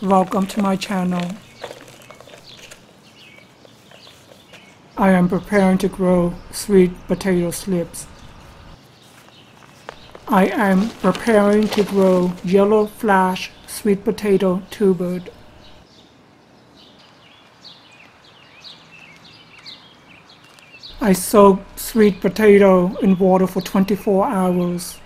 Welcome to my channel. I am preparing to grow sweet potato slips. I am preparing to grow yellow flash sweet potato tuber. I soak sweet potato in water for 24 hours.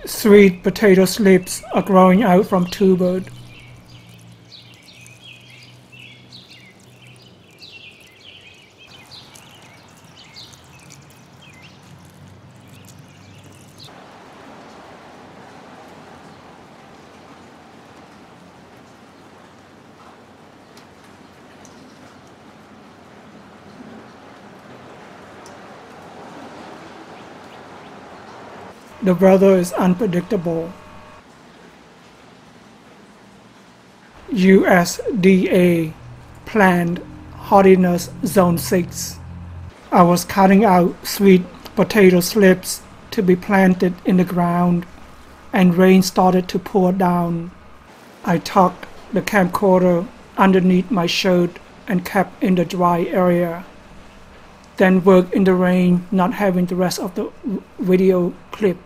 Sweet potato slips are growing out from tubers. The weather is unpredictable. USDA planned hardiness zone 6. I was cutting out sweet potato slips to be planted in the ground, and rain started to pour down. I tucked the camcorder underneath my shirt and kept in the dry area. Then worked in the rain, not having the rest of the video clip.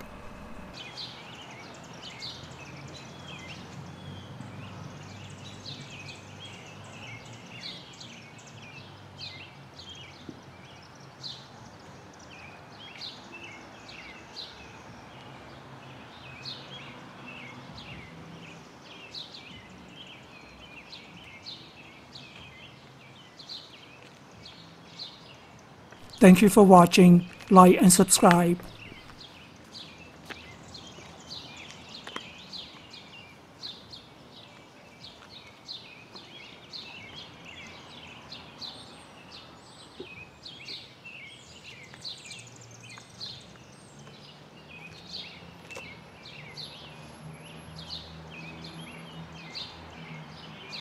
Thank you for watching. Like and subscribe.